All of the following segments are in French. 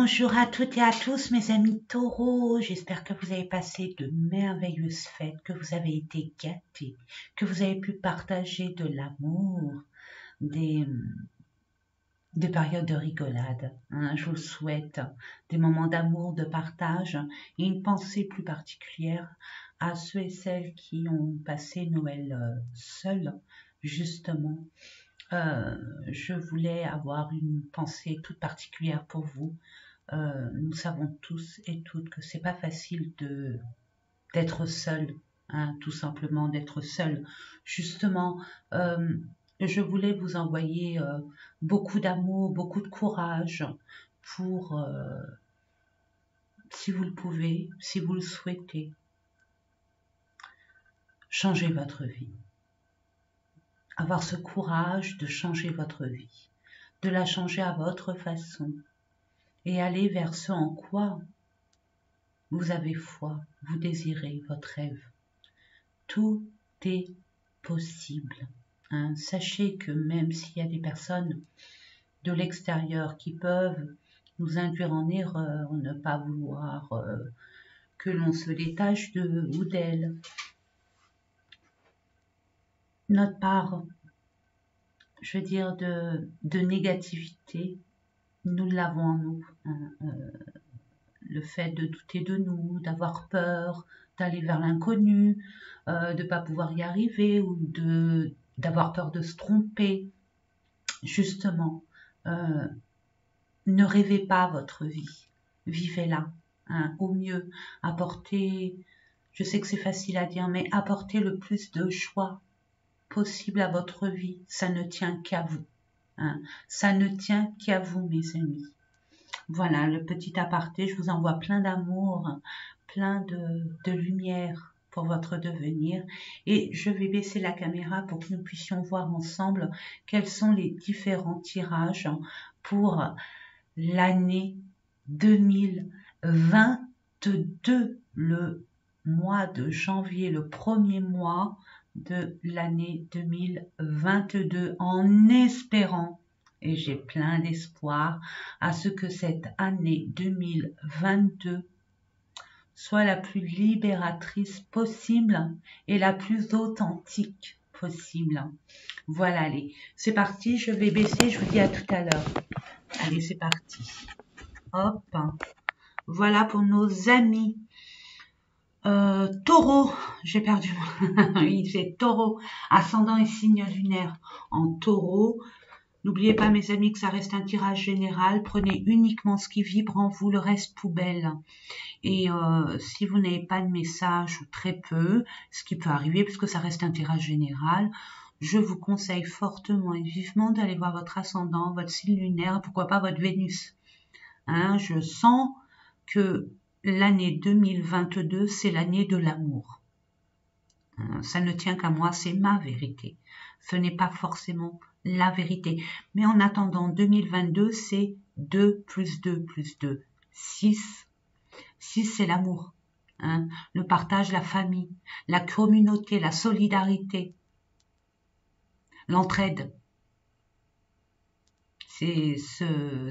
Bonjour à toutes et à tous mes amis taureaux, j'espère que vous avez passé de merveilleuses fêtes, que vous avez été gâtés, que vous avez pu partager de l'amour, des périodes de rigolade. Je vous souhaite des moments d'amour, de partage et une pensée plus particulière à ceux et celles qui ont passé Noël seuls, justement. Je voulais avoir une pensée toute particulière pour vous. Nous savons tous et toutes que c'est pas facile d'être seul, tout simplement d'être seul. Justement, je voulais vous envoyer beaucoup d'amour, beaucoup de courage pour, si vous le pouvez, si vous le souhaitez, changer votre vie. Avoir ce courage de changer votre vie, de la changer à votre façon et aller vers ce en quoi vous avez foi, vous désirez votre rêve. Tout est possible. Sachez que même s'il y a des personnes de l'extérieur qui peuvent nous induire en erreur, ne pas vouloir que l'on se détache d'eux ou d'elles, notre part, je veux dire, de négativité, nous l'avons en nous. Le fait de douter de nous, d'avoir peur, d'aller vers l'inconnu, de ne pas pouvoir y arriver ou d'avoir peur de se tromper. Justement, ne rêvez pas votre vie, vivez-la au mieux, apportez, je sais que c'est facile à dire, mais apportez le plus de choix possible à votre vie, ça ne tient qu'à vous, ça ne tient qu'à vous mes amis. Voilà, le petit aparté, je vous envoie plein d'amour, plein de lumière pour votre devenir. Et je vais baisser la caméra pour que nous puissions voir ensemble quels sont les différents tirages pour l'année 2022, le mois de janvier, le premier mois de l'année 2022, en espérant, et j'ai plein d'espoir, à ce que cette année 2022 soit la plus libératrice possible et la plus authentique possible. Voilà, allez, c'est parti, je vais baisser, je vous dis à tout à l'heure. Allez, c'est parti. Hop, voilà pour nos amis taureau, j'ai perdu, oui, c'est taureau, ascendant et signe lunaire en taureau. N'oubliez pas mes amis que ça reste un tirage général, prenez uniquement ce qui vibre en vous, le reste poubelle. Et si vous n'avez pas de message ou très peu, ce qui peut arriver puisque ça reste un tirage général, je vous conseille fortement et vivement d'aller voir votre ascendant, votre signe lunaire, pourquoi pas votre Vénus. Je sens que l'année 2022, c'est l'année de l'amour. Ça ne tient qu'à moi, c'est ma vérité. Ce n'est pas forcément la vérité. Mais en attendant, 2022, c'est 2 plus 2 plus 2, 6. 6, c'est l'amour. Le partage, la famille, la communauté, la solidarité, l'entraide. C'est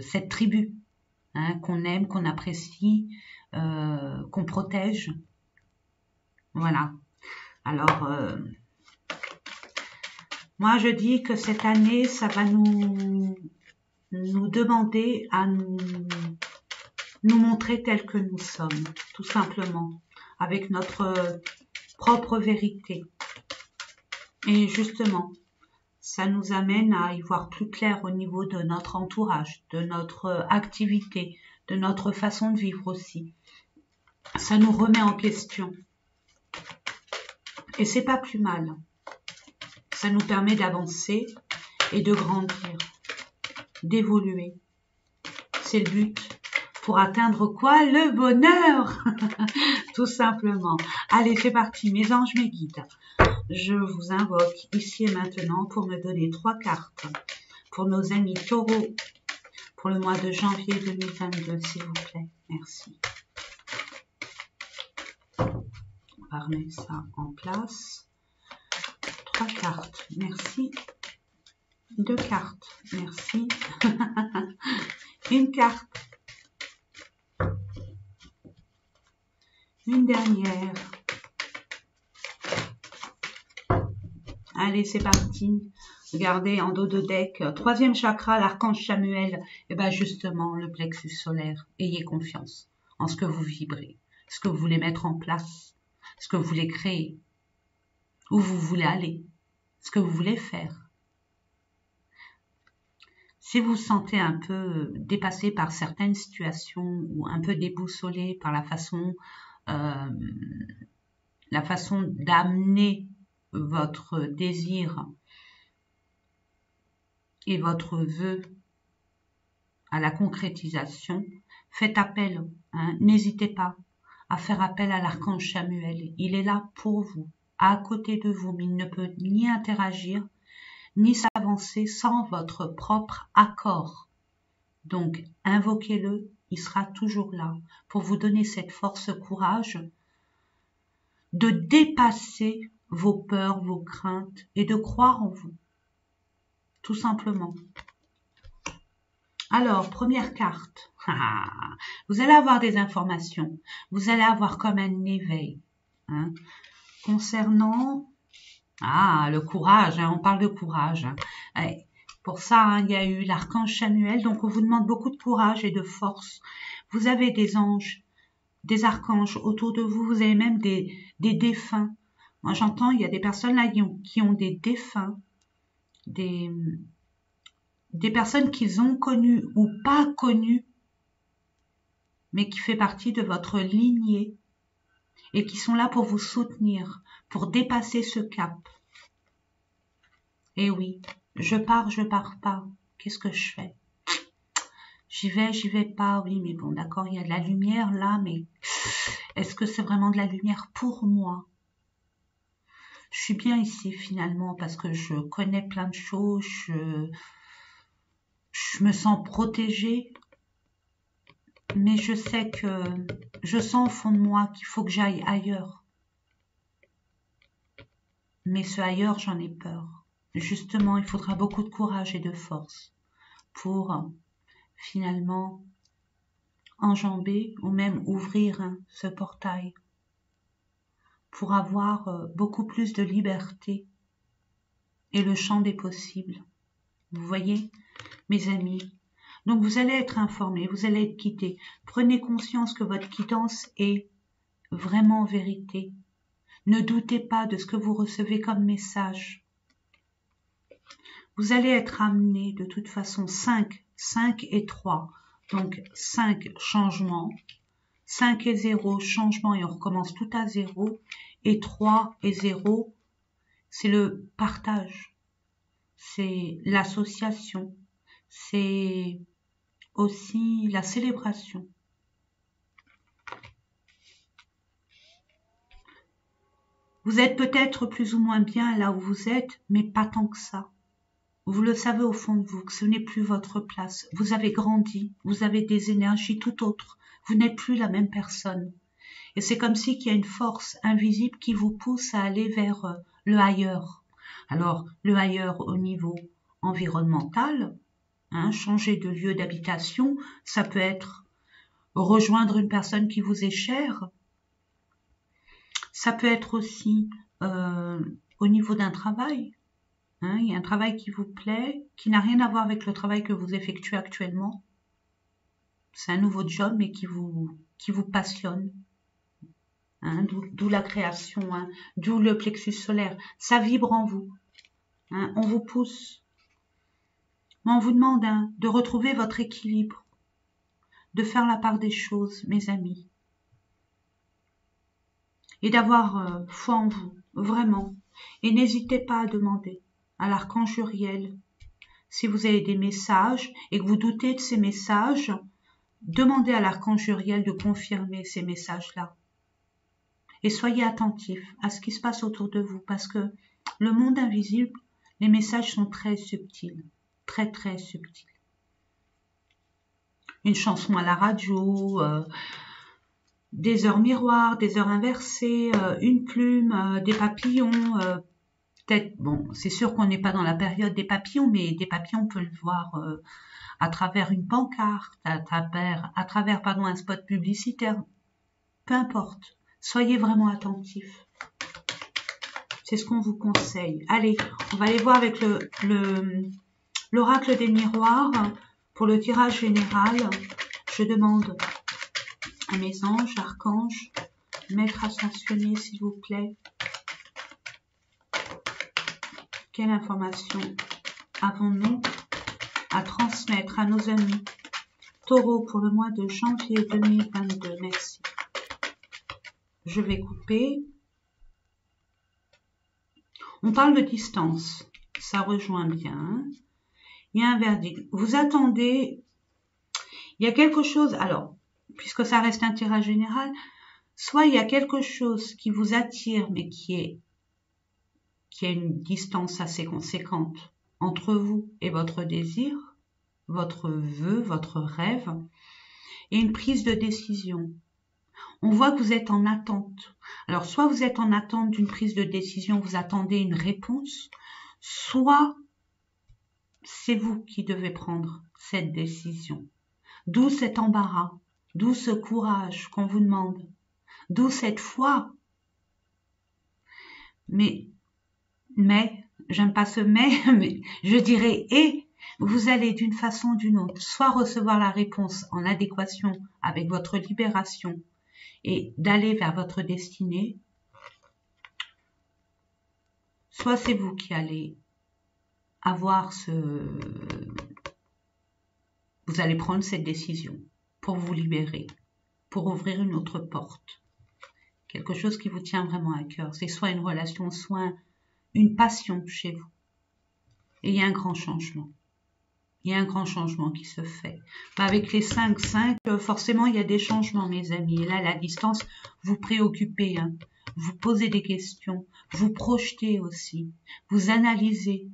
cette tribu qu'on aime, qu'on apprécie, qu'on protège. Voilà. Alors, moi je dis que cette année, ça va nous demander à nous montrer tels que nous sommes, tout simplement, avec notre propre vérité. Et justement, ça nous amène à y voir plus clair au niveau de notre entourage, de notre activité, de notre façon de vivre aussi. Ça nous remet en question. Et c'est pas plus mal. Ça nous permet d'avancer et de grandir, d'évoluer. C'est le but pour atteindre quoi? Le bonheur. Tout simplement. Allez, c'est parti, mes anges, mes guides. Je vous invoque ici et maintenant pour me donner 3 cartes pour nos amis taureaux pour le mois de janvier 2022, s'il vous plaît. Merci. On va remettre ça en place. 3 cartes, merci. 2 cartes, merci. 1 carte. Une dernière. Allez, c'est parti. Regardez, en dos de deck, troisième chakra, l'archange Samuel. Et bien justement, le plexus solaire. Ayez confiance en ce que vous vibrez, ce que vous voulez mettre en place, ce que vous voulez créer, où vous voulez aller, ce que vous voulez faire. Si vous vous sentez un peu dépassé par certaines situations ou un peu déboussolé par la façon d'amener votre désir et votre vœu à la concrétisation, faites appel, hein, n'hésitez pas à faire appel à l'archange Samuel. Il est là pour vous, à côté de vous, mais il ne peut ni interagir, ni s'avancer sans votre propre accord. Donc, invoquez-le, il sera toujours là pour vous donner cette force, courage de dépasser vos peurs, vos craintes et de croire en vous, tout simplement. Alors, première carte, vous allez avoir des informations, vous allez avoir comme un éveil, hein, concernant le courage, hein, on parle de courage. Hein. Pour ça, hein, il y a eu l'archange Samuel, donc on vous demande beaucoup de courage et de force. Vous avez des anges, des archanges autour de vous, vous avez même des défunts. Moi j'entends, il y a des personnes là qui ont des défunts, des personnes qu'ils ont connues ou pas connues, mais qui fait partie de votre lignée et qui sont là pour vous soutenir, pour dépasser ce cap. Et oui, je pars pas. Qu'est-ce que je fais? J'y vais pas, oui, mais bon, d'accord, il y a de la lumière là, mais est-ce que c'est vraiment de la lumière pour moi? Je suis bien ici finalement parce que je connais plein de choses, je me sens protégée, mais je sais que je sens au fond de moi qu'il faut que j'aille ailleurs. Mais ce ailleurs, j'en ai peur. Justement, il faudra beaucoup de courage et de force pour finalement enjamber ou même ouvrir ce portail pour avoir beaucoup plus de liberté et le champ des possibles. Vous voyez, mes amis? Donc vous allez être informés, vous allez être quittés. Prenez conscience que votre quittance est vraiment vérité. Ne doutez pas de ce que vous recevez comme message. Vous allez être amenés de toute façon 5 et 3. Donc 5 changements, 5 et 0 changement et on recommence tout à 0. Et 3 et 0, c'est le partage, c'est l'association, c'est aussi la célébration. Vous êtes peut-être plus ou moins bien là où vous êtes, mais pas tant que ça. Vous le savez au fond de vous que ce n'est plus votre place. Vous avez grandi, vous avez des énergies tout autres. Vous n'êtes plus la même personne. Et c'est comme si qu'il y a une force invisible qui vous pousse à aller vers le ailleurs. Alors, le ailleurs au niveau environnemental, hein, changer de lieu d'habitation, ça peut être rejoindre une personne qui vous est chère. Ça peut être aussi au niveau d'un travail. Hein, il y a un travail qui vous plaît, qui n'a rien à voir avec le travail que vous effectuez actuellement. C'est un nouveau job, mais qui vous passionne. Hein, d'où la création, hein, d'où le plexus solaire. Ça vibre en vous. Hein, on vous pousse. Mais on vous demande de retrouver votre équilibre, de faire la part des choses, mes amis. Et d'avoir foi en vous, vraiment. Et n'hésitez pas à demander à l'archange Uriel. Si vous avez des messages et que vous doutez de ces messages, demandez à l'archange Uriel de confirmer ces messages-là. Et soyez attentifs à ce qui se passe autour de vous, parce que le monde invisible, les messages sont très subtils, très très subtils. Une chanson à la radio, des heures miroirs, des heures inversées, une plume, des papillons, peut-être, bon, c'est sûr qu'on n'est pas dans la période des papillons, mais des papillons, on peut le voir à travers une pancarte, à travers un spot publicitaire, peu importe. Soyez vraiment attentifs. C'est ce qu'on vous conseille. Allez, on va aller voir avec l'oracle des miroirs. Pour le tirage général, je demande à mes anges, archanges, maîtres ascensionnés, s'il vous plaît. Quelle information avons-nous à transmettre à nos amis Taureau pour le mois de janvier 2022? Merci. Je vais couper. On parle de distance. Ça rejoint bien. Il y a un verdict. Vous attendez. Il y a quelque chose. Alors, puisque ça reste un tirage général, soit il y a quelque chose qui vous attire, mais qui a une distance assez conséquente entre vous et votre désir, votre vœu, votre rêve, et une prise de décision. On voit que vous êtes en attente. Alors, soit vous êtes en attente d'une prise de décision, vous attendez une réponse, soit c'est vous qui devez prendre cette décision. D'où cet embarras, d'où ce courage qu'on vous demande, d'où cette foi. Mais, j'aime pas ce mais je dirais et, vous allez d'une façon ou d'une autre, soit recevoir la réponse en adéquation avec votre libération et d'aller vers votre destinée, soit c'est vous qui allez avoir vous allez prendre cette décision pour vous libérer, pour ouvrir une autre porte. Quelque chose qui vous tient vraiment à cœur. C'est soit une relation, soit une passion chez vous. Et il y a un grand changement. Il y a un grand changement qui se fait. Avec les 5-5, forcément, il y a des changements, mes amis. Et là, la distance, vous préoccupez, hein. Vous posez des questions, vous projetez aussi, vous analysez.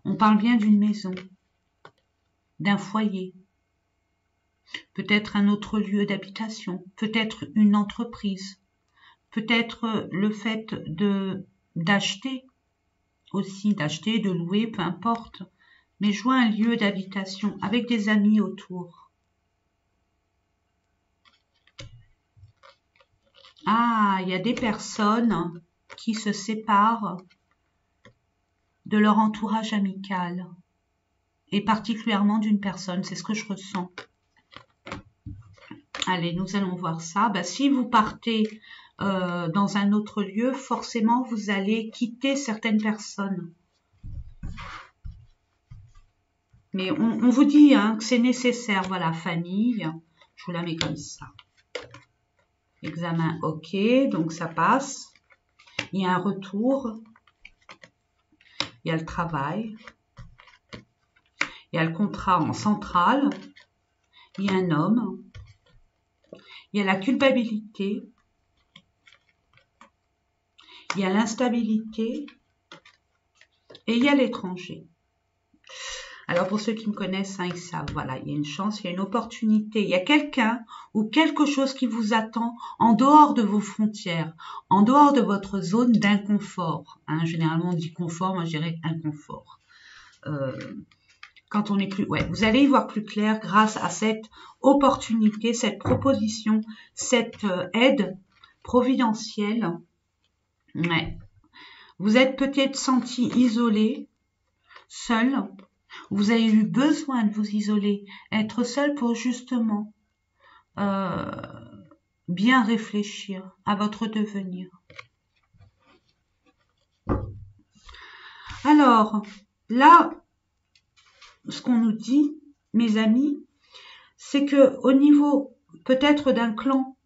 On parle bien d'une maison, d'un foyer, peut-être un autre lieu d'habitation, peut-être une entreprise, peut-être le fait d'acheter aussi, d'acheter, de louer, peu importe. Mais je vois un lieu d'habitation avec des amis autour. Ah, il y a des personnes qui se séparent de leur entourage amical. Et particulièrement d'une personne, c'est ce que je ressens. Allez, nous allons voir ça. Si vous partez dans un autre lieu, forcément, vous allez quitter certaines personnes. Mais on vous dit hein, que c'est nécessaire. Voilà, famille, je vous la mets comme ça. Examen, ok, donc ça passe. Il y a un retour. Il y a le travail. Il y a le contrat en centrale. Il y a un homme. Il y a la culpabilité. Il y a l'instabilité. Et il y a l'étranger. Alors pour ceux qui me connaissent, hein, ils savent, voilà, il y a une chance, il y a une opportunité, il y a quelqu'un ou quelque chose qui vous attend en dehors de vos frontières, en dehors de votre zone d'inconfort. Hein, généralement on dit confort, moi je dirais inconfort. Quand on est plus, ouais, vous allez y voir plus clair grâce à cette opportunité, cette proposition, cette aide providentielle. Ouais. Vous êtes peut-être senti isolé, seul. Vous avez eu besoin de vous isoler, être seul pour justement bien réfléchir à votre devenir. Alors, là, ce qu'on nous dit, mes amis, c'est que au niveau peut-être d'un clan,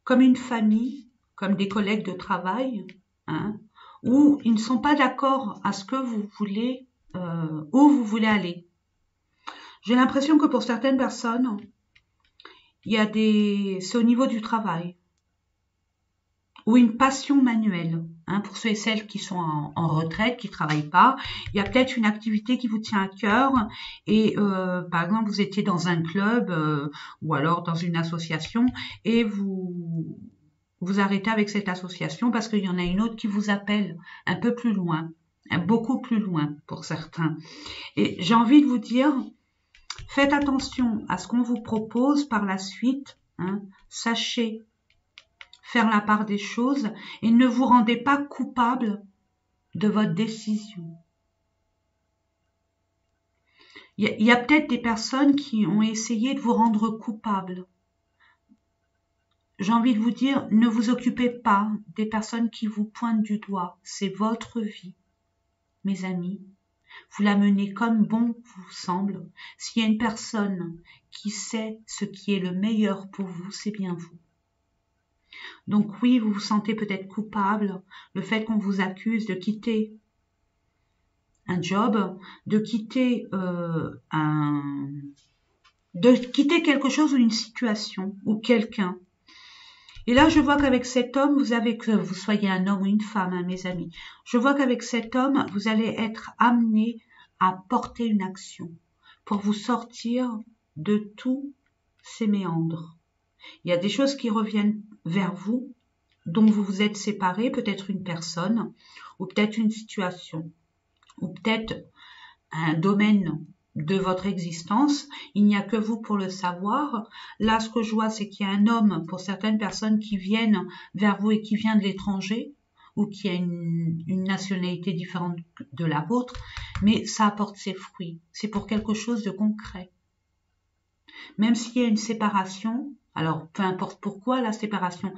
comme une famille, comme des collègues de travail, hein, où ils ne sont pas d'accord à ce que vous voulez, où vous voulez aller. J'ai l'impression que pour certaines personnes, c'est au niveau du travail ou une passion manuelle. Hein, pour ceux et celles qui sont en retraite, qui ne travaillent pas, il y a peut-être une activité qui vous tient à cœur et par exemple vous étiez dans un club ou alors dans une association et vous arrêtez avec cette association parce qu'il y en a une autre qui vous appelle un peu plus loin, beaucoup plus loin pour certains. Et j'ai envie de vous dire, faites attention à ce qu'on vous propose par la suite. Hein. Sachez faire la part des choses et ne vous rendez pas coupable de votre décision. Il y a peut-être des personnes qui ont essayé de vous rendre coupable. J'ai envie de vous dire, ne vous occupez pas des personnes qui vous pointent du doigt. C'est votre vie, mes amis. Vous la menez comme bon vous semble. S'il y a une personne qui sait ce qui est le meilleur pour vous, c'est bien vous. Donc oui, vous vous sentez peut-être coupable, le fait qu'on vous accuse de quitter un job, de quitter quelque chose ou une situation ou quelqu'un. Et là, je vois qu'avec cet homme, que vous soyez un homme ou une femme, hein, mes amis, je vois qu'avec cet homme, vous allez être amené à porter une action pour vous sortir de tous ces méandres. Il y a des choses qui reviennent vers vous, dont vous vous êtes séparés, peut-être une personne, ou peut-être une situation, ou peut-être un domaine de votre existence. Il n'y a que vous pour le savoir. Là, ce que je vois, c'est qu'il y a un homme, pour certaines personnes qui viennent vers vous et qui vient de l'étranger, ou qui a une nationalité différente de la vôtre, mais ça apporte ses fruits. C'est pour quelque chose de concret. Même s'il y a une séparation, alors peu importe pourquoi la séparation,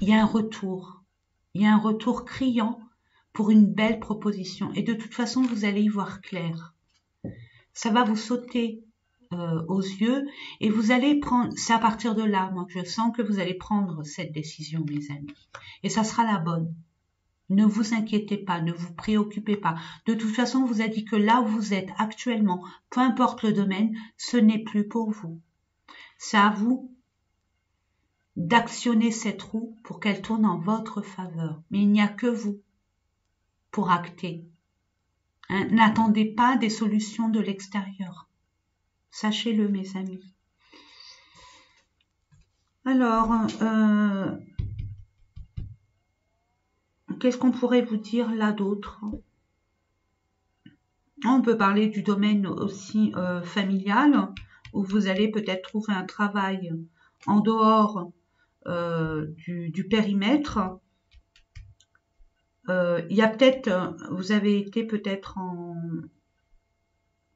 il y a un retour. Il y a un retour criant pour une belle proposition. Et de toute façon, vous allez y voir clair. Ça va vous sauter aux yeux et vous allez prendre, c'est à partir de là, moi, que je sens que vous allez prendre cette décision, mes amis. Et ça sera la bonne. Ne vous inquiétez pas, ne vous préoccupez pas. De toute façon, on vous a dit que là où vous êtes actuellement, peu importe le domaine, ce n'est plus pour vous. C'est à vous d'actionner cette roue pour qu'elle tourne en votre faveur. Mais il n'y a que vous pour acter. Hein, n'attendez pas des solutions de l'extérieur. Sachez-le, mes amis. Alors, qu'est-ce qu'on pourrait vous dire là d'autre? On peut parler du domaine aussi familial, où vous allez peut-être trouver un travail en dehors du périmètre. Il y a peut-être, vous avez été peut-être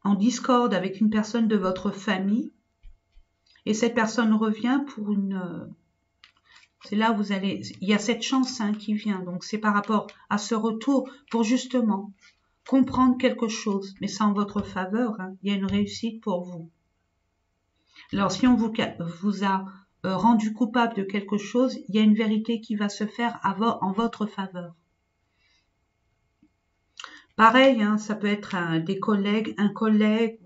en discorde avec une personne de votre famille, et cette personne revient pour une... c'est là où vous allez... Il y a cette chance hein, qui vient, donc c'est par rapport à ce retour pour justement comprendre quelque chose, mais c'est en votre faveur, hein. Il y a une réussite pour vous. Alors si on vous a rendu coupable de quelque chose, il y a une vérité qui va se faire en votre faveur. Pareil, hein, ça peut être un collègue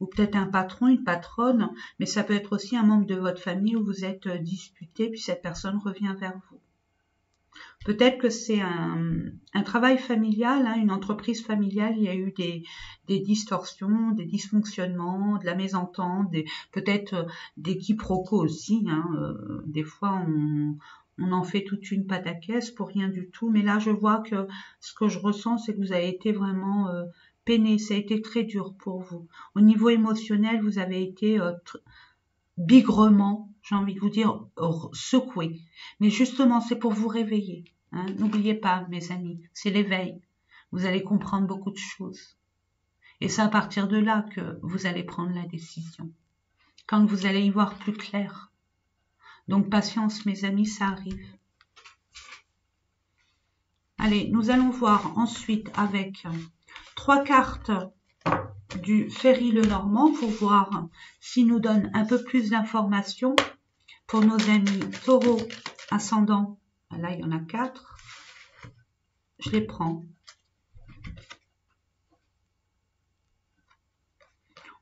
ou peut-être un patron, une patronne, mais ça peut être aussi un membre de votre famille où vous êtes disputé, puis cette personne revient vers vous. Peut-être que c'est un travail familial, hein, une entreprise familiale, il y a eu des distorsions, des dysfonctionnements, de la mésentente, peut-être des quiproquos aussi. Hein, des fois, on en fait toute une pataquès pour rien du tout. Mais là, je vois que ce que je ressens, c'est que vous avez été vraiment peiné. Ça a été très dur pour vous. Au niveau émotionnel, vous avez été bigrement, j'ai envie de vous dire, secoué. Mais justement, c'est pour vous réveiller. Hein. N'oubliez pas, mes amis, c'est l'éveil. Vous allez comprendre beaucoup de choses. Et c'est à partir de là que vous allez prendre la décision. Quand vous allez y voir plus clair. Donc, patience, mes amis, ça arrive. Allez, nous allons voir ensuite avec 3 cartes du Ferry Lenormand pour voir s'il nous donne un peu plus d'informations pour nos amis taureau, ascendant. Là, il y en a 4. Je les prends.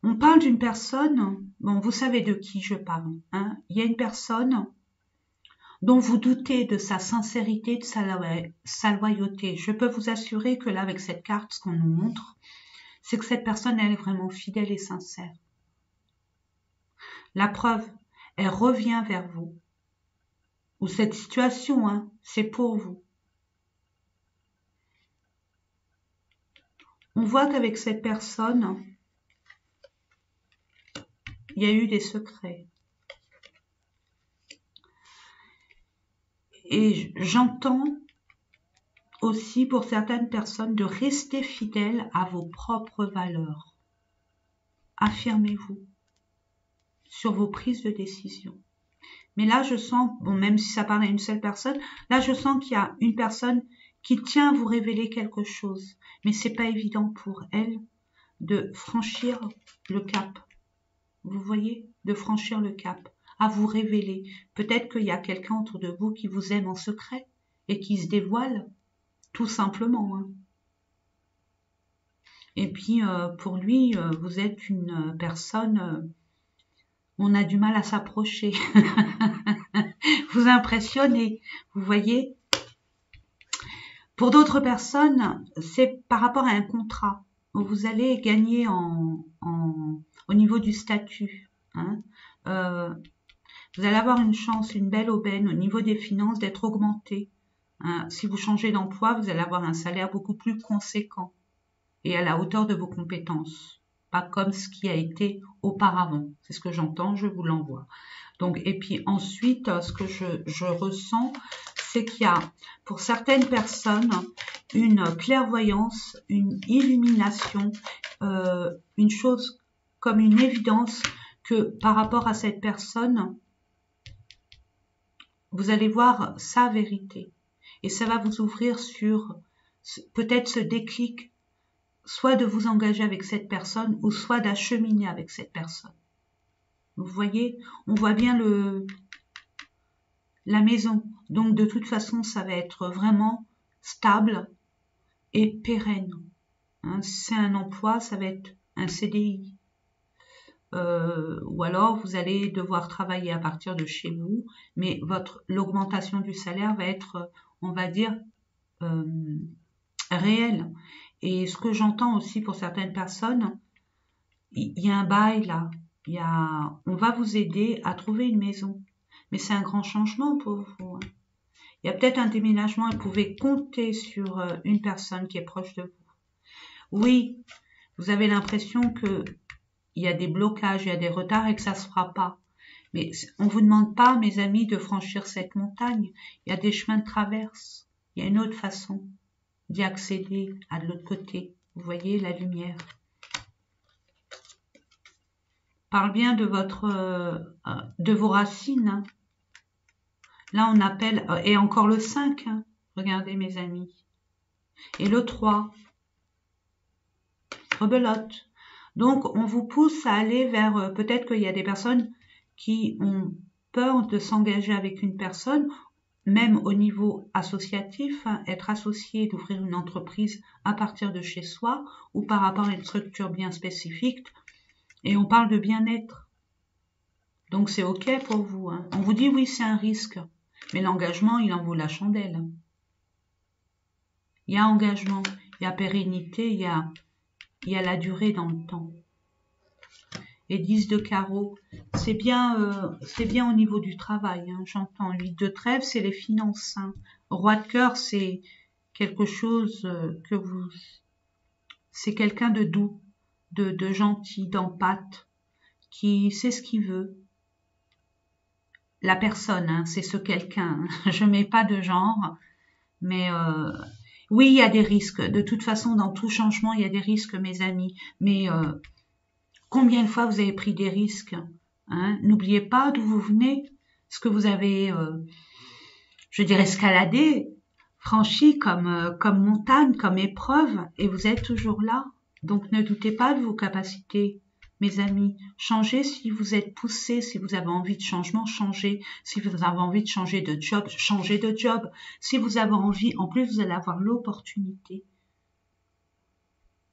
On parle d'une personne, bon, vous savez de qui je parle. Hein, il y a une personne dont vous doutez de sa sincérité, de sa loyauté. Je peux vous assurer que là, avec cette carte, ce qu'on nous montre, c'est que cette personne, elle est vraiment fidèle et sincère. La preuve, elle revient vers vous. Ou cette situation, hein, c'est pour vous. On voit qu'avec cette personne, il y a eu des secrets. Et j'entends aussi pour certaines personnes de rester fidèles à vos propres valeurs. Affirmez-vous sur vos prises de décision. Mais là, je sens, bon, même si ça parle à une seule personne, là, je sens qu'il y a une personne qui tient à vous révéler quelque chose. Mais c'est pas évident pour elle de franchir le cap. Vous voyez, de franchir le cap, à vous révéler. Peut-être qu'il y a quelqu'un autour de vous qui vous aime en secret et qui se dévoile, tout simplement. Hein. Et puis, pour lui, vous êtes une personne, on a du mal à s'approcher. Vous impressionnez, vous voyez. Pour d'autres personnes, c'est par rapport à un contrat. Vous allez gagner au niveau du statut. Hein. Vous allez avoir une chance, une belle aubaine au niveau des finances d'être augmenté. Hein. Si vous changez d'emploi, vous allez avoir un salaire beaucoup plus conséquent et à la hauteur de vos compétences. Pas comme ce qui a été auparavant. C'est ce que j'entends, je vous l'envoie. Donc, et puis ensuite, ce que je ressens, c'est qu'il y a pour certaines personnes une clairvoyance, une illumination, une chose comme une évidence que par rapport à cette personne, vous allez voir sa vérité. Et ça va vous ouvrir sur peut-être ce déclic, soit de vous engager avec cette personne, ou soit d'acheminer avec cette personne. Vous voyez, on voit bien la maison. Donc, de toute façon, ça va être vraiment stable et pérenne. Hein, si c'est un emploi, ça va être un CDI. Ou alors, vous allez devoir travailler à partir de chez vous, mais l'augmentation du salaire va être, on va dire, réelle. Et ce que j'entends aussi pour certaines personnes, il y a un bail là. On va vous aider à trouver une maison. Mais c'est un grand changement pour vous. Hein. Il y a peut-être un déménagement et vous pouvez compter sur une personne qui est proche de vous. Oui, vous avez l'impression que il y a des blocages, il y a des retards et que ça ne se fera pas. Mais on ne vous demande pas, mes amis, de franchir cette montagne. Il y a des chemins de traverse. Il y a une autre façon d'y accéder à de l'autre côté. Vous voyez la lumière. Parle bien de vos racines. Hein. Là, on appelle, et encore le 5, hein. Regardez mes amis. Et le 3, rebelote. Donc, on vous pousse à aller vers, peut-être qu'il y a des personnes qui ont peur de s'engager avec une personne, même au niveau associatif, hein, être associé, d'ouvrir une entreprise à partir de chez soi, ou par rapport à une structure bien spécifique. Et on parle de bien-être. Donc, c'est OK pour vous. Hein. On vous dit, oui, c'est un risque. Mais l'engagement, il en vaut la chandelle. Il y a engagement, il y a pérennité, il y a la durée dans le temps. Et 10 de carreau, c'est bien au niveau du travail, hein, j'entends. 8 de trèfle, c'est les finances. Hein. Roi de cœur, c'est quelque chose c'est quelqu'un de doux, de gentil, d'empathe, qui sait ce qu'il veut. La personne, hein, c'est ce quelqu'un. Je mets pas de genre, mais oui, il y a des risques. De toute façon, dans tout changement, il y a des risques, mes amis. Mais combien de fois vous avez pris des risques, hein? N'oubliez pas d'où vous venez, ce que vous avez, je dirais, escaladé, franchi comme montagne, comme épreuve, et vous êtes toujours là. Donc ne doutez pas de vos capacités. Mes amis, changez si vous êtes poussé, si vous avez envie de changement, changez. Si vous avez envie de changer de job, changez de job. Si vous avez envie, en plus, vous allez avoir l'opportunité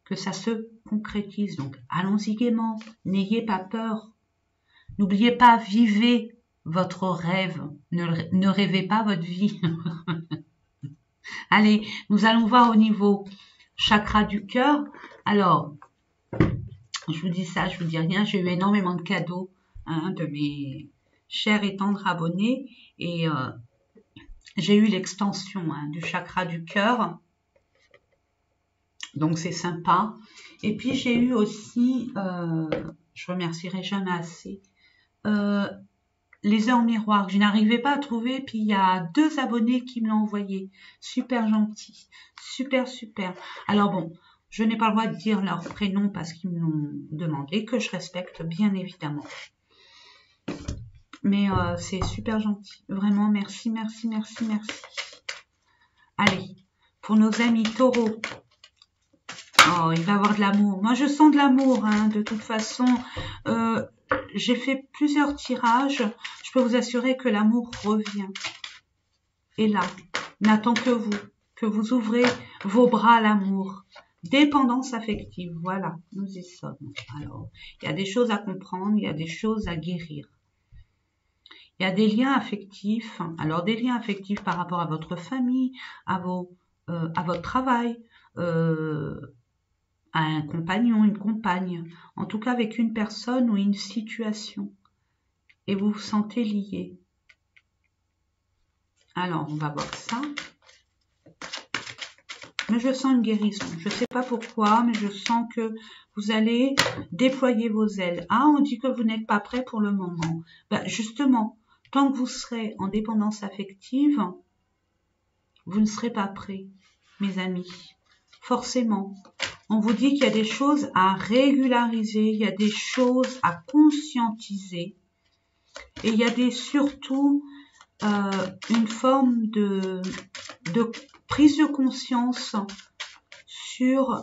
que ça se concrétise. Donc, allons-y gaiement. N'ayez pas peur. N'oubliez pas, vivez votre rêve. Ne rêvez pas votre vie. Allez, nous allons voir au niveau chakra du cœur. Alors, je vous dis ça, je vous dis rien, j'ai eu énormément de cadeaux, hein, de mes chers et tendres abonnés, et j'ai eu l'extension, hein, du chakra du cœur, donc c'est sympa. Et puis j'ai eu aussi, je remercierai jamais assez, les heures miroirs, je n'arrivais pas à trouver, puis il y a 2 abonnés qui me l'ont envoyé. Super gentil, super, super. Alors bon, je n'ai pas le droit de dire leur prénom parce qu'ils me l'ont demandé, que je respecte bien évidemment. Mais c'est super gentil, vraiment, merci, merci, merci, merci. Allez, pour nos amis taureaux. Oh, il va avoir de l'amour. Moi, je sens de l'amour, hein, de toute façon. J'ai fait plusieurs tirages. Je peux vous assurer que l'amour revient. Et là, n'attend que vous ouvrez vos bras à l'amour. Dépendance affective, voilà, nous y sommes. Alors, il y a des choses à comprendre, il y a des choses à guérir. Il y a des liens affectifs. Alors, des liens affectifs par rapport à votre famille, à votre travail, à un compagnon, une compagne, en tout cas avec une personne ou une situation, et vous vous sentez lié. Alors, on va voir ça. Mais je sens une guérison. Je ne sais pas pourquoi, mais je sens que vous allez déployer vos ailes. Ah, on dit que vous n'êtes pas prêt pour le moment. Ben, justement, tant que vous serez en dépendance affective, vous ne serez pas prêt, mes amis. Forcément. On vous dit qu'il y a des choses à régulariser, il y a des choses à conscientiser. Et il y a surtout une forme de prise de conscience sur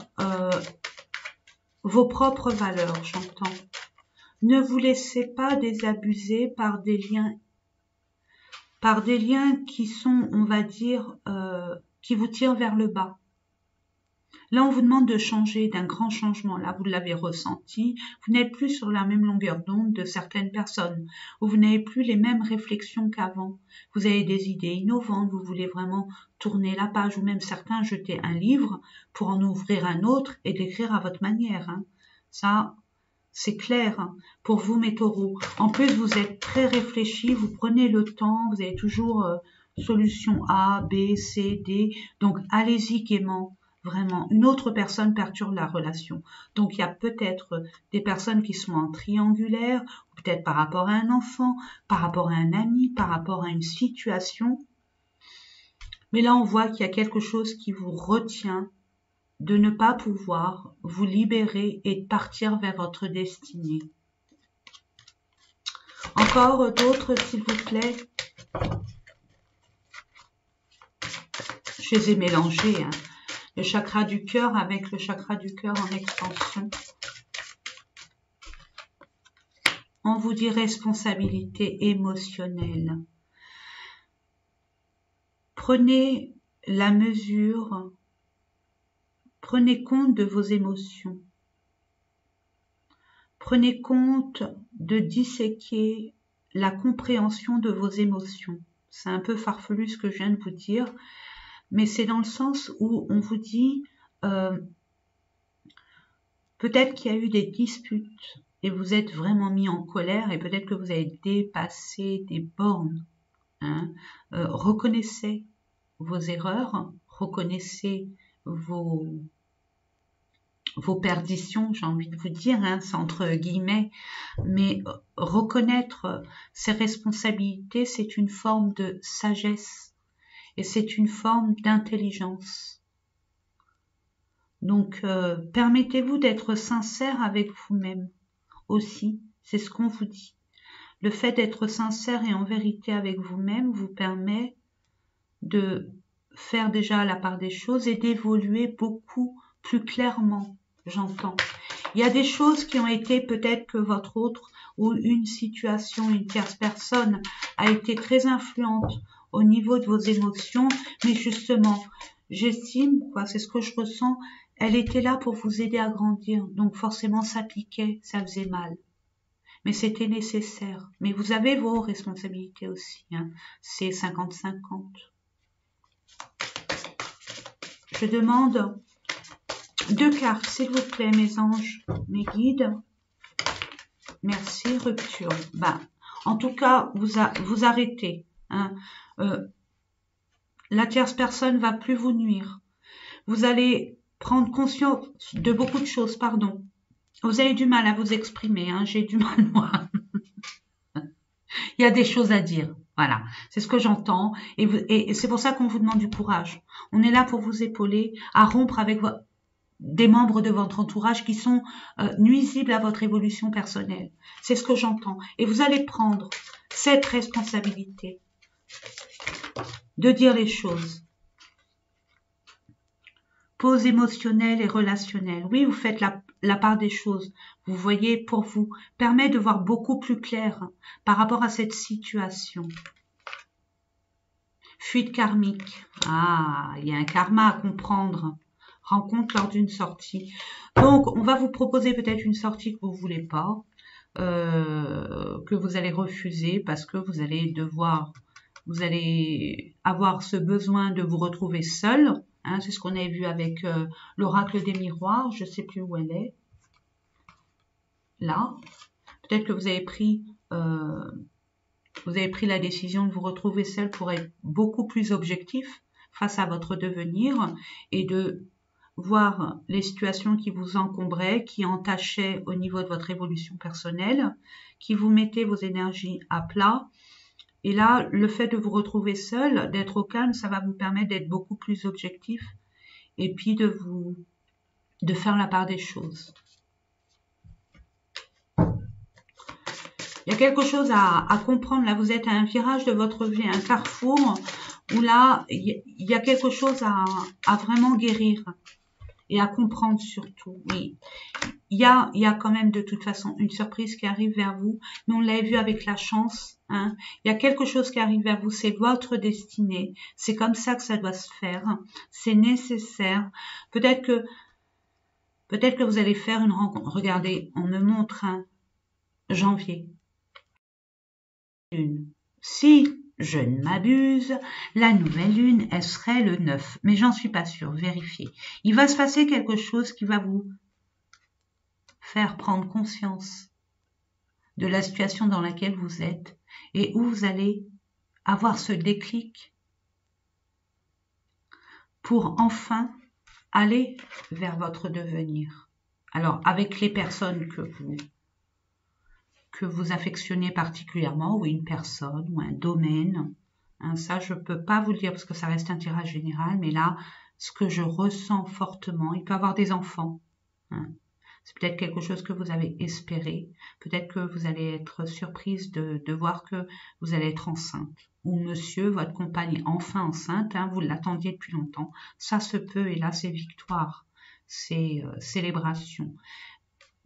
vos propres valeurs, j'entends. Ne vous laissez pas désabuser par des liens qui sont, on va dire, qui vous tirent vers le bas. Là, on vous demande de changer, d'un grand changement. Là, vous l'avez ressenti. Vous n'êtes plus sur la même longueur d'onde de certaines personnes. Ou vous n'avez plus les mêmes réflexions qu'avant. Vous avez des idées innovantes. Vous voulez vraiment tourner la page. Ou même certains jeter un livre pour en ouvrir un autre et l'écrire à votre manière. Hein. Ça, c'est clair. Hein. Pour vous, mes taureaux. En plus, vous êtes très réfléchis. Vous prenez le temps. Vous avez toujours solution A, B, C, D. Donc, allez-y gaiement. Vraiment, une autre personne perturbe la relation. Donc, il y a peut-être des personnes qui sont en triangulaire, peut-être par rapport à un enfant, par rapport à un ami, par rapport à une situation. Mais là, on voit qu'il y a quelque chose qui vous retient de ne pas pouvoir vous libérer et de partir vers votre destinée. Encore d'autres, s'il vous plaît. Je les ai mélangés, hein. Le chakra du cœur avec le chakra du cœur en expansion. On vous dit responsabilité émotionnelle. Prenez la mesure, prenez compte de vos émotions. Prenez compte de disséquer la compréhension de vos émotions. C'est un peu farfelu ce que je viens de vous dire. Mais c'est dans le sens où on vous dit, peut-être qu'il y a eu des disputes et vous êtes vraiment mis en colère et peut-être que vous avez dépassé des bornes. Hein. Reconnaissez vos erreurs, reconnaissez vos perditions, j'ai envie de vous dire, hein, c'est entre guillemets, mais reconnaître ses responsabilités, c'est une forme de sagesse. Et c'est une forme d'intelligence. Donc, permettez-vous d'être sincère avec vous-même aussi. C'est ce qu'on vous dit. Le fait d'être sincère et en vérité avec vous-même vous permet de faire déjà la part des choses et d'évoluer beaucoup plus clairement, j'entends. Il y a des choses qui ont été peut-être que votre autre ou une situation, une tierce personne a été très influente au niveau de vos émotions, mais justement, j'estime, c'est ce que je ressens, elle était là pour vous aider à grandir, donc forcément ça piquait, ça faisait mal. Mais c'était nécessaire. Mais vous avez vos responsabilités aussi, hein. C'est 50-50. Je demande 2 cartes, s'il vous plaît, mes anges, mes guides. Merci, rupture. Ben, en tout cas, vous arrêtez. Hein. La tierce personne va plus vous nuire. Vous allez prendre conscience de beaucoup de choses, pardon. Vous avez du mal à vous exprimer, hein, j'ai du mal moi. Il Il y a des choses à dire. Voilà, c'est ce que j'entends. Et c'est pour ça qu'on vous demande du courage. On est là pour vous épauler à rompre avec des membres de votre entourage qui sont nuisibles à votre évolution personnelle. C'est ce que j'entends. Et vous allez prendre cette responsabilité de dire les choses. Pause émotionnelle et relationnelle. Oui, vous faites la part des choses. Vous voyez, pour vous, permet de voir beaucoup plus clair par rapport à cette situation. Fuite karmique. Ah, il y a un karma à comprendre. Rencontre lors d'une sortie. Donc, on va vous proposer peut-être une sortie que vous voulez pas, que vous allez refuser parce que vous allez avoir ce besoin de vous retrouver seul. Hein, c'est ce qu'on avait vu avec l'oracle des miroirs. Je sais plus où elle est. Là. Peut-être que vous avez pris la décision de vous retrouver seul pour être beaucoup plus objectif face à votre devenir et de voir les situations qui vous encombraient, qui entachaient au niveau de votre évolution personnelle, qui vous mettaient vos énergies à plat. Et là, le fait de vous retrouver seul, d'être au calme, ça va vous permettre d'être beaucoup plus objectif et puis de faire la part des choses. Il y a quelque chose à comprendre. Là, vous êtes à un virage de votre vie, un carrefour où là, il y a quelque chose à vraiment guérir et à comprendre surtout. Oui, il y a quand même de toute façon une surprise qui arrive vers vous. Mais on l'a vu avec la chance. Hein. Il y a quelque chose qui arrive vers vous. C'est votre destinée. C'est comme ça que ça doit se faire. C'est nécessaire. Peut-être que vous allez faire une rencontre. Regardez, on me montre janvier. Si je ne m'abuse, la nouvelle lune, elle serait le 9. Mais j'en suis pas sûre, vérifiez. Il va se passer quelque chose qui va vous faire prendre conscience de la situation dans laquelle vous êtes et où vous allez avoir ce déclic pour enfin aller vers votre devenir. Alors, avec les personnes que vous affectionnez particulièrement, ou une personne, ou un domaine. Hein, ça, je ne peux pas vous le dire parce que ça reste un tirage général, mais là, ce que je ressens fortement, il peut y avoir des enfants. Hein. C'est peut-être quelque chose que vous avez espéré. Peut-être que vous allez être surprise de voir que vous allez être enceinte. Ou monsieur, votre compagne est enfin enceinte, hein, vous l'attendiez depuis longtemps. Ça se peut, et là, c'est victoire. C'est célébration.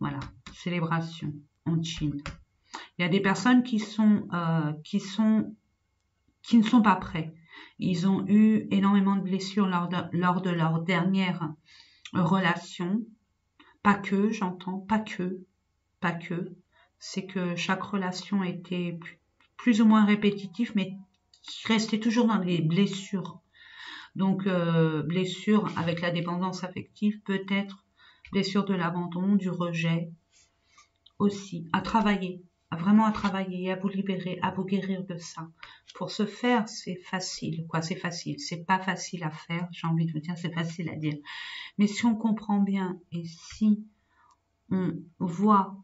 Voilà, célébration en Chine. Il y a des personnes qui ne sont pas prêts. Ils ont eu énormément de blessures lors de leur dernière relation. Pas que, j'entends, pas que. C'est que chaque relation était plus ou moins répétitive, mais qui restait toujours dans les blessures. Donc, blessure avec la dépendance affective, peut-être blessure de l'abandon, du rejet, aussi, à travailler. Vraiment à travailler, à vous libérer, à vous guérir de ça. Pour ce faire, c'est facile. Quoi, c'est facile. C'est pas facile à faire. J'ai envie de vous dire, c'est facile à dire. Mais si on comprend bien et si on voit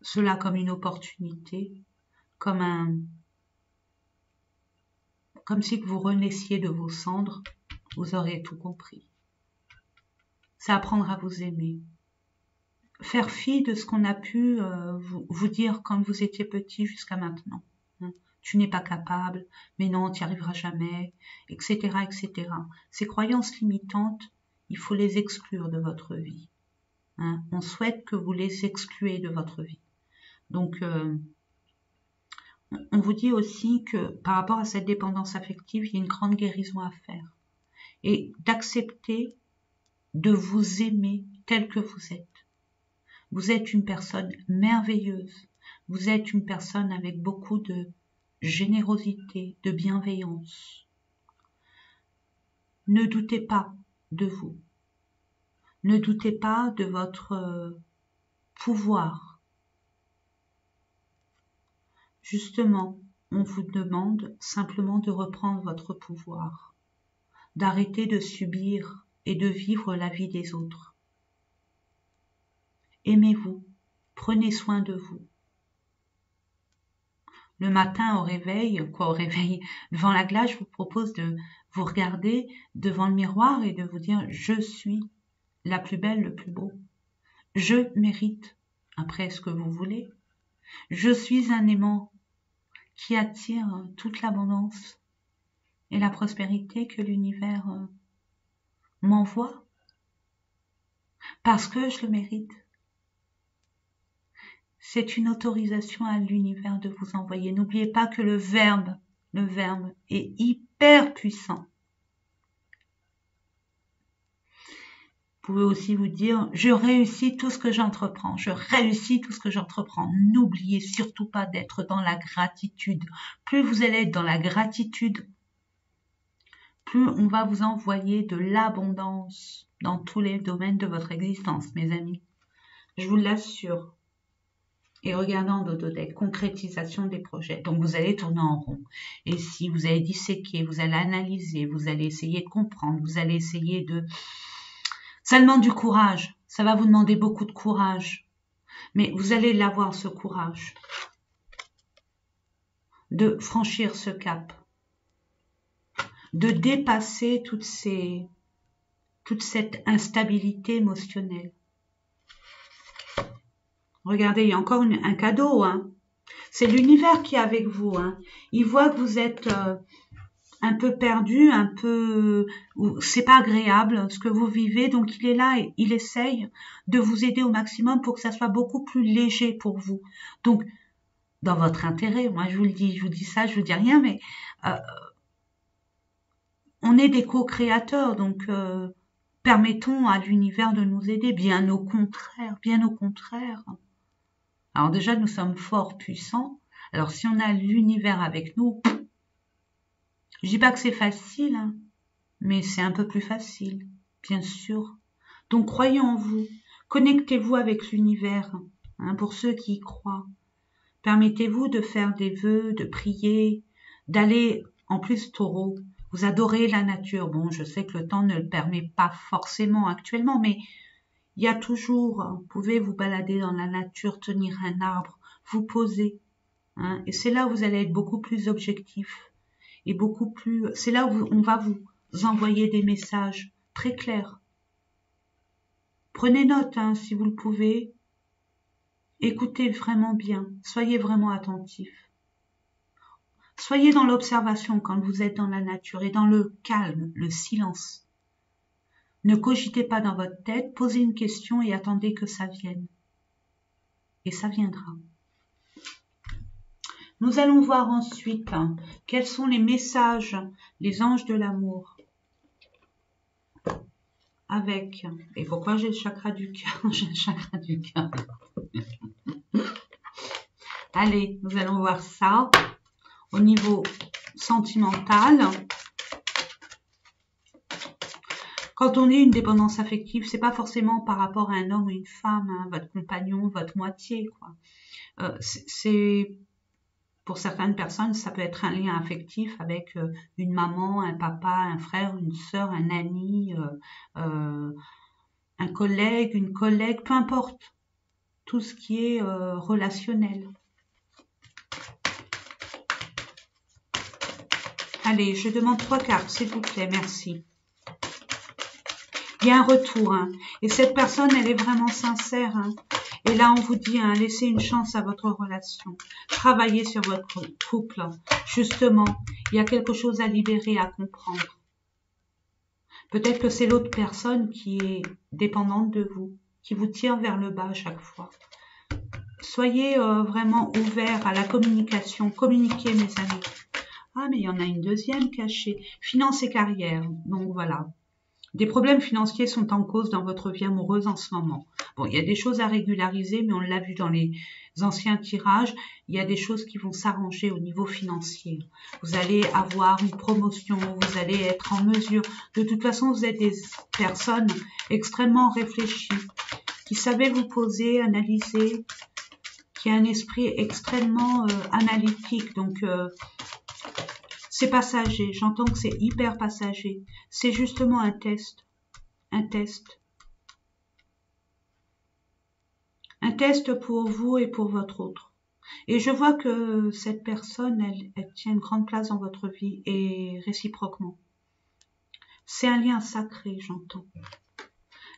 cela comme une opportunité, comme si vous renaissiez de vos cendres, vous aurez tout compris. C'est apprendre à vous aimer. Faire fi de ce qu'on a pu vous dire quand vous étiez petit jusqu'à maintenant. Hein. Tu n'es pas capable, mais non, tu n'y arriveras jamais, etc., etc. Ces croyances limitantes, il faut les exclure de votre vie. Hein. On souhaite que vous les excluez de votre vie. Donc, on vous dit aussi que par rapport à cette dépendance affective, il y a une grande guérison à faire. Et d'accepter de vous aimer tel que vous êtes. Vous êtes une personne merveilleuse. Vous êtes une personne avec beaucoup de générosité, de bienveillance. Ne doutez pas de vous. Ne doutez pas de votre pouvoir. Justement, on vous demande simplement de reprendre votre pouvoir, d'arrêter de subir et de vivre la vie des autres. Aimez-vous, prenez soin de vous. le matin au réveil, devant la glace, je vous propose de vous regarder devant le miroir et de vous dire, je suis la plus belle, le plus beau. Je mérite, après ce que vous voulez. Je suis un aimant qui attire toute l'abondance et la prospérité que l'univers m'envoie parce que je le mérite. C'est une autorisation à l'univers de vous envoyer. N'oubliez pas que le verbe est hyper puissant. Vous pouvez aussi vous dire, je réussis tout ce que j'entreprends. Je réussis tout ce que j'entreprends. N'oubliez surtout pas d'être dans la gratitude. Plus vous allez être dans la gratitude, plus on va vous envoyer de l'abondance dans tous les domaines de votre existence, mes amis. Je vous l'assure. Et regardant Dododeck, concrétisation des projets. Donc vous allez tourner en rond. Et si vous allez disséquer, vous allez analyser, vous allez essayer de comprendre, vous allez essayer de... Ça demande du courage. Ça va vous demander beaucoup de courage. Mais vous allez l'avoir, ce courage. De franchir ce cap. De dépasser toute cette instabilité émotionnelle. Regardez, il y a encore un cadeau. Hein. C'est l'univers qui est avec vous. Hein. Il voit que vous êtes un peu perdu, un peu... C'est pas agréable ce que vous vivez. Donc il est là et il essaye de vous aider au maximum pour que ça soit beaucoup plus léger pour vous. Donc, dans votre intérêt, moi je vous le dis, je vous dis ça, je vous dis rien, mais on est des co-créateurs. Donc, permettons à l'univers de nous aider. Bien au contraire, bien au contraire. Alors déjà, nous sommes forts, puissants. Alors si on a l'univers avec nous, je dis pas que c'est facile, hein, mais c'est un peu plus facile, bien sûr. Donc croyez en vous, connectez-vous avec l'univers, hein, pour ceux qui y croient. Permettez-vous de faire des vœux, de prier, d'aller, en plus Taureau, vous adorez la nature. Bon, je sais que le temps ne le permet pas forcément actuellement, mais il y a toujours, vous pouvez vous balader dans la nature, tenir un arbre, vous poser. Hein, et c'est là où vous allez être beaucoup plus objectif. Et beaucoup plus... C'est là où on va vous envoyer des messages très clairs. Prenez note, hein, si vous le pouvez. Écoutez vraiment bien. Soyez vraiment attentifs. Soyez dans l'observation quand vous êtes dans la nature et dans le calme, le silence. Ne cogitez pas dans votre tête, posez une question et attendez que ça vienne. Et ça viendra. Nous allons voir ensuite quels sont les messages, les anges de l'amour. Avec, et pourquoi j'ai le chakra du cœur? J'ai le chakra du cœur. Allez, nous allons voir ça au niveau sentimental. Quand on est une dépendance affective, c'est pas forcément par rapport à un homme ou une femme, hein, votre compagnon, votre moitié, quoi. C'est pour certaines personnes, ça peut être un lien affectif avec une maman, un papa, un frère, une sœur, un ami, un collègue, une collègue, peu importe. Tout ce qui est relationnel. Allez, je demande 3 cartes, s'il vous plaît, merci. Il y a un retour, hein, et cette personne, elle est vraiment sincère, hein. Et là, on vous dit, hein, laissez une chance à votre relation. Travaillez sur votre couple. Justement, il y a quelque chose à libérer, à comprendre. Peut-être que c'est l'autre personne qui est dépendante de vous, qui vous tire vers le bas à chaque fois. Soyez vraiment ouverts à la communication. Communiquez, mes amis. Ah, mais il y en a une deuxième cachée. Finance et carrière. Donc, voilà. Des problèmes financiers sont en cause dans votre vie amoureuse en ce moment. Bon, il y a des choses à régulariser, mais on l'a vu dans les anciens tirages, il y a des choses qui vont s'arranger au niveau financier. Vous allez avoir une promotion, vous allez être en mesure. De toute façon, vous êtes des personnes extrêmement réfléchies, qui savent vous poser, analyser, qui a un esprit extrêmement analytique. Donc, c'est passager, j'entends que c'est hyper passager. C'est justement un test. Un test. Un test pour vous et pour votre autre. Et je vois que cette personne, elle tient une grande place dans votre vie et réciproquement. C'est un lien sacré, j'entends.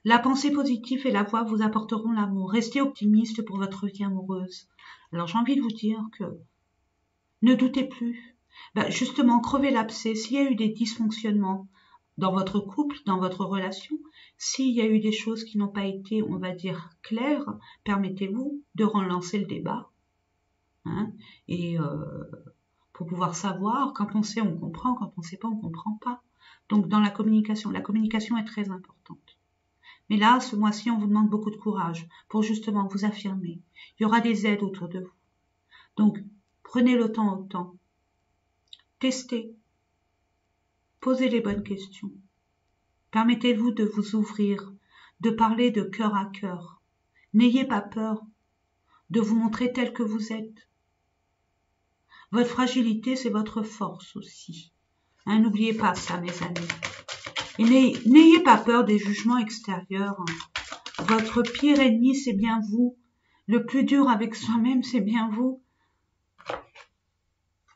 La pensée positive et la voix vous apporteront l'amour. Restez optimiste pour votre vie amoureuse. Alors j'ai envie de vous dire que ne doutez plus. Justement, crevez l'abcès. S'il y a eu des dysfonctionnements dans votre couple, dans votre relation, s'il y a eu des choses qui n'ont pas été, on va dire, claires, permettez-vous de relancer le débat. Hein, et pour pouvoir savoir, quand on sait, on comprend, quand on ne sait pas, on ne comprend pas. Donc dans la communication est très importante. Mais là, ce mois-ci, on vous demande beaucoup de courage pour justement vous affirmer. Il y aura des aides autour de vous. Donc, prenez le temps au temps. Testez. Posez les bonnes questions. Permettez-vous de vous ouvrir, de parler de cœur à cœur. N'ayez pas peur de vous montrer tel que vous êtes. Votre fragilité, c'est votre force aussi. Hein, n'oubliez pas ça, mes amis. Et n'ayez pas peur des jugements extérieurs. Votre pire ennemi, c'est bien vous. Le plus dur avec soi-même, c'est bien vous.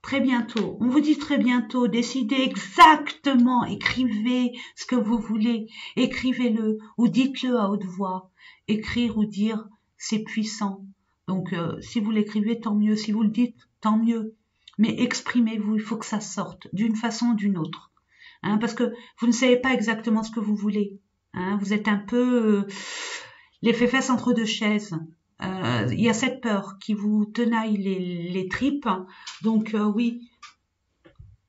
Très bientôt, on vous dit très bientôt, décidez exactement, écrivez ce que vous voulez, écrivez-le ou dites-le à haute voix. Écrire ou dire, c'est puissant. Donc, si vous l'écrivez, tant mieux. Si vous le dites, tant mieux. Mais exprimez-vous, il faut que ça sorte d'une façon ou d'une autre. Hein, parce que vous ne savez pas exactement ce que vous voulez. Hein, vous êtes un peu les fesses entre deux chaises. Il y a cette peur qui vous tenaille les tripes. Donc oui,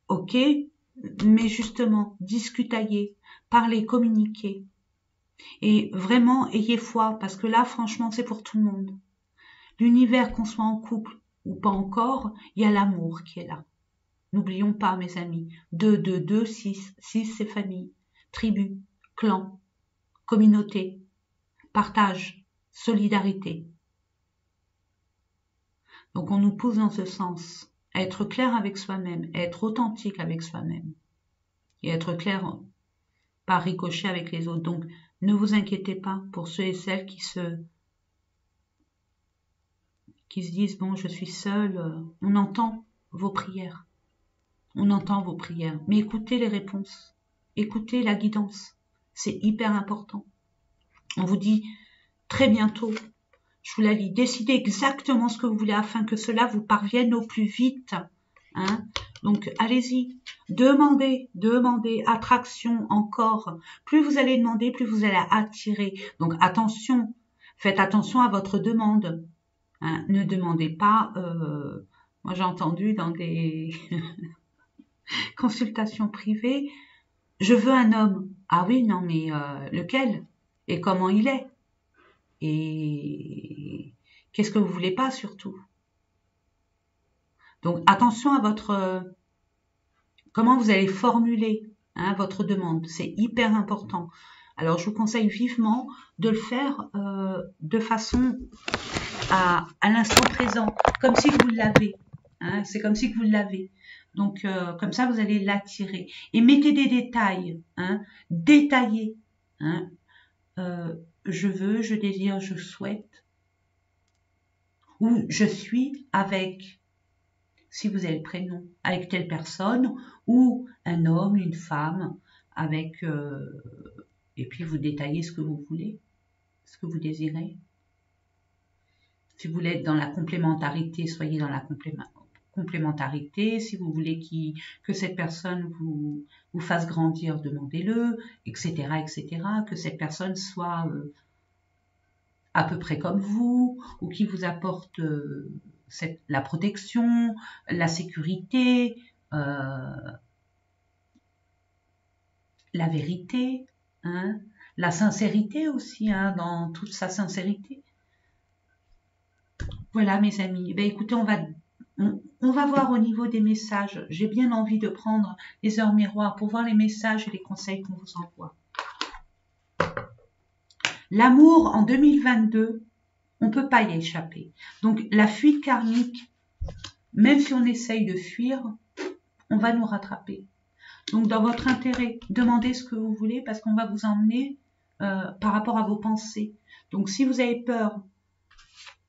ok, mais justement, discutez, parlez, communiquez. Et vraiment, ayez foi, parce que là, franchement, c'est pour tout le monde. L'univers, qu'on soit en couple ou pas encore, il y a l'amour qui est là. N'oublions pas, mes amis, 2, 6, c'est famille, tribu, clan, communauté, partage, solidarité. Donc on nous pousse dans ce sens, à être clair avec soi-même, à être authentique avec soi-même, et être clair par ricochet avec les autres. Donc ne vous inquiétez pas pour ceux et celles qui se disent, bon, je suis seule, on entend vos prières. On entend vos prières, mais écoutez les réponses, écoutez la guidance, c'est hyper important. On vous dit très bientôt, je vous la lis, décidez exactement ce que vous voulez afin que cela vous parvienne au plus vite. Hein. Donc allez-y, demandez, attraction encore. Plus vous allez demander, plus vous allez attirer. Donc attention, faites attention à votre demande. Hein. Ne demandez pas, moi j'ai entendu dans des... consultation privée, je veux un homme. Ah oui, non, mais lequel? Et comment il est? Et qu'est-ce que vous voulez pas surtout? Donc attention à votre... comment vous allez formuler votre demande. C'est hyper important. Alors je vous conseille vivement de le faire de façon à l'instant présent, comme si vous l'avez. Hein, c'est comme si vous l'avez. Donc, comme ça, vous allez l'attirer. Et mettez des détails, détaillez. Hein, je veux, je désire, je souhaite. Ou je suis avec, si vous avez le prénom, avec telle personne, ou un homme, une femme, avec... et puis vous détaillez ce que vous voulez, ce que vous désirez. Si vous voulez être dans la complémentarité, soyez dans la complémentarité. Si vous voulez que cette personne vous fasse grandir, demandez-le, etc., etc. Que cette personne soit à peu près comme vous, ou qui vous apporte la protection, la sécurité, la vérité, la sincérité aussi, dans toute sa sincérité. Voilà, mes amis. Ben, écoutez, on va voir au niveau des messages. J'ai bien envie de prendre les heures miroirs pour voir les messages et les conseils qu'on vous envoie. L'amour en 2022, on ne peut pas y échapper. Donc, la fuite karmique, même si on essaye de fuir, on va nous rattraper. Donc, dans votre intérêt, demandez ce que vous voulez parce qu'on va vous emmener par rapport à vos pensées. Donc, si vous avez peur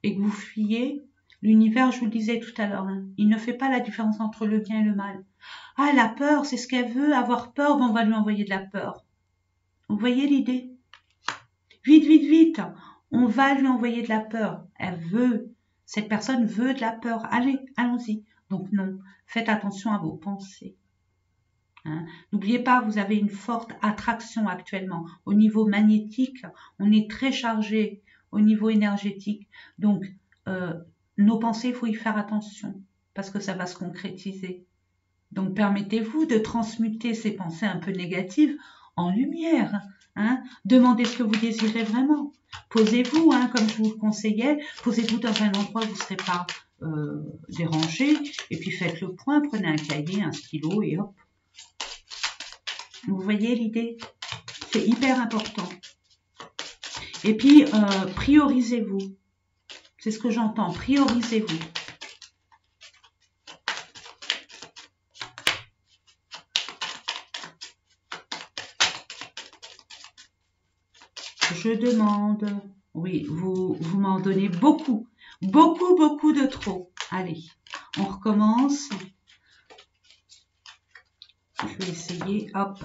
et que vous fuyez, L'univers, je vous le disais tout à l'heure, hein, il ne fait pas la différence entre le bien et le mal. Ah, la peur, c'est ce qu'elle veut, avoir peur, ben on va lui envoyer de la peur. Vous voyez l'idée? Vite, vite, vite, on va lui envoyer de la peur. Elle veut, cette personne veut de la peur. Allez, allons-y. Donc non, faites attention à vos pensées. Hein. N'oubliez pas, vous avez une forte attraction actuellement. Au niveau magnétique, on est très chargé au niveau énergétique. Donc, nos pensées, il faut y faire attention parce que ça va se concrétiser. Donc, permettez-vous de transmuter ces pensées un peu négatives en lumière. Hein. Demandez ce que vous désirez vraiment. Posez-vous, hein, comme je vous le conseillais, posez-vous dans un endroit où vous ne serez pas dérangé. Et puis, faites le point, prenez un cahier, un stylo et hop. Vous voyez l'idée? C'est hyper important. Et puis, priorisez-vous. C'est ce que j'entends. Priorisez-vous. Je demande. Oui, vous m'en donnez beaucoup. Beaucoup, beaucoup de trop. Allez, on recommence. Je vais essayer. Hop.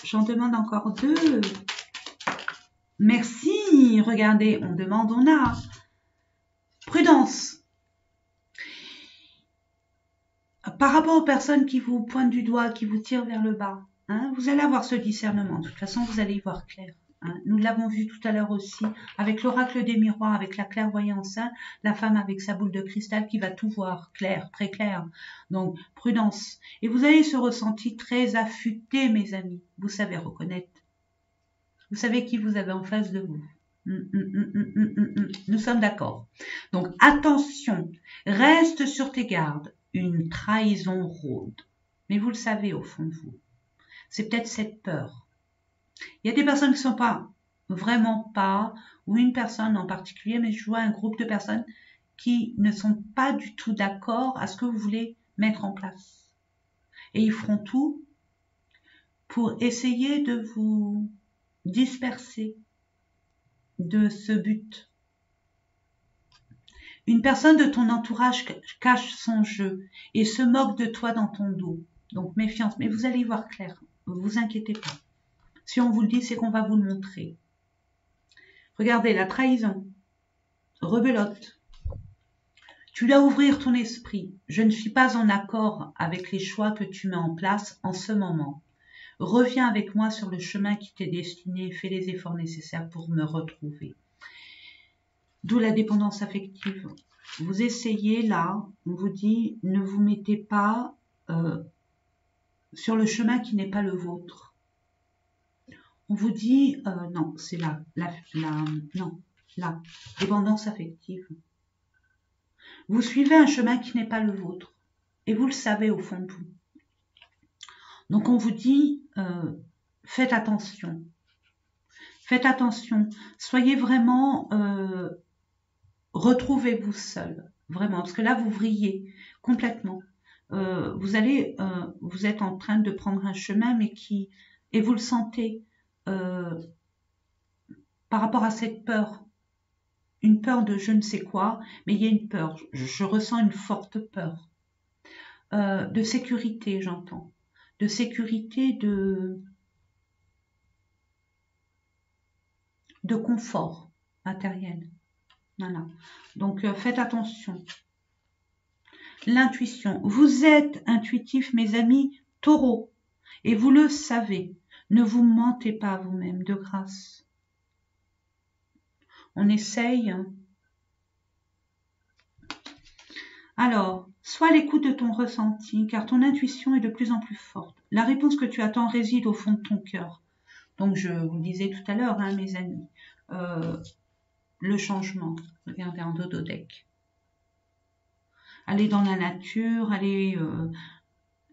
J'en demande encore 2. Merci. Regardez, on demande, on a. Prudence. Par rapport aux personnes qui vous pointent du doigt, qui vous tirent vers le bas, hein, vous allez avoir ce discernement. De toute façon, vous allez y voir clair. Hein. Nous l'avons vu tout à l'heure aussi, avec l'oracle des miroirs, avec la clairvoyance, hein, la femme avec sa boule de cristal qui va tout voir, clair, très clair. Donc, prudence. Et vous avez ce ressenti très affûté, mes amis. Vous savez reconnaître. Vous savez qui vous avez en face de vous. Nous sommes d'accord. Donc, attention, reste sur tes gardes. Une trahison rôde. Mais vous le savez au fond de vous. C'est peut-être cette peur. Il y a des personnes qui ne sont pas, vraiment pas, ou une personne en particulier, mais je vois un groupe de personnes qui ne sont pas du tout d'accord à ce que vous voulez mettre en place. Et ils feront tout pour essayer de vous disperser de ce but. Une personne de ton entourage cache son jeu et se moque de toi dans ton dos. Donc méfiance, mais vous allez y voir clair, ne vous inquiétez pas. Si on vous le dit, c'est qu'on va vous le montrer. Regardez, la trahison, rebelote. Tu dois ouvrir ton esprit. Je ne suis pas en accord avec les choix que tu mets en place en ce moment. Reviens avec moi sur le chemin qui t'est destiné et fais les efforts nécessaires pour me retrouver. D'où la dépendance affective. Vous essayez là, on vous dit, ne vous mettez pas sur le chemin qui n'est pas le vôtre. On vous dit, non, c'est la dépendance affective. Vous suivez un chemin qui n'est pas le vôtre. Et vous le savez au fond de vous. Donc on vous dit, faites attention. Faites attention. Soyez vraiment... retrouvez-vous seul, vraiment, parce que là, vous vrillez complètement. Vous êtes en train de prendre un chemin, mais et vous le sentez par rapport à cette peur, une peur de je ne sais quoi, mais il y a une peur, je ressens une forte peur, de sécurité, j'entends, de sécurité, de confort matériel. Voilà. Donc, faites attention. L'intuition. Vous êtes intuitif, mes amis taureaux, et vous le savez. Ne vous mentez pas à vous-même, de grâce. On essaye. Alors, sois à l'écoute de ton ressenti, car ton intuition est de plus en plus forte. La réponse que tu attends réside au fond de ton cœur. Donc, je vous le disais tout à l'heure, hein, mes amis, le changement. Regardez en dododeck. Allez dans la nature, allez...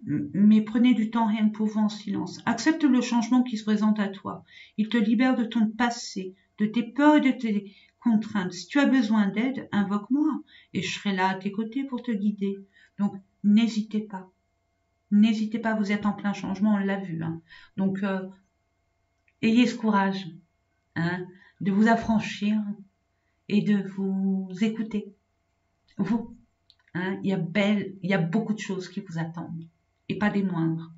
mais prenez du temps rien que pour vous en silence. Accepte le changement qui se présente à toi. Il te libère de ton passé, de tes peurs et de tes contraintes. Si tu as besoin d'aide, invoque-moi et je serai là à tes côtés pour te guider. Donc, n'hésitez pas. N'hésitez pas, vous êtes en plein changement, on l'a vu. Hein. Donc, ayez ce courage hein, de vous affranchir et de vous écouter. Vous, hein, il y a beaucoup de choses qui vous attendent, et pas des moindres.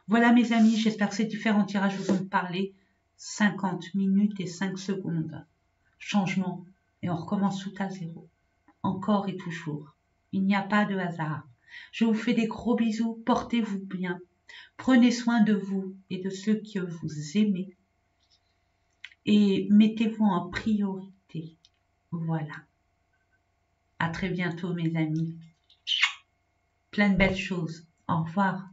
Voilà mes amis, j'espère que ces différents tirages vous ont parlé. 50 minutes et 5 secondes. Changement, et on recommence tout à zéro. Encore et toujours. Il n'y a pas de hasard. Je vous fais des gros bisous, portez-vous bien. Prenez soin de vous et de ceux que vous aimez. Et mettez-vous en priorité. Voilà. À très bientôt mes amis. Plein de belles choses. Au revoir.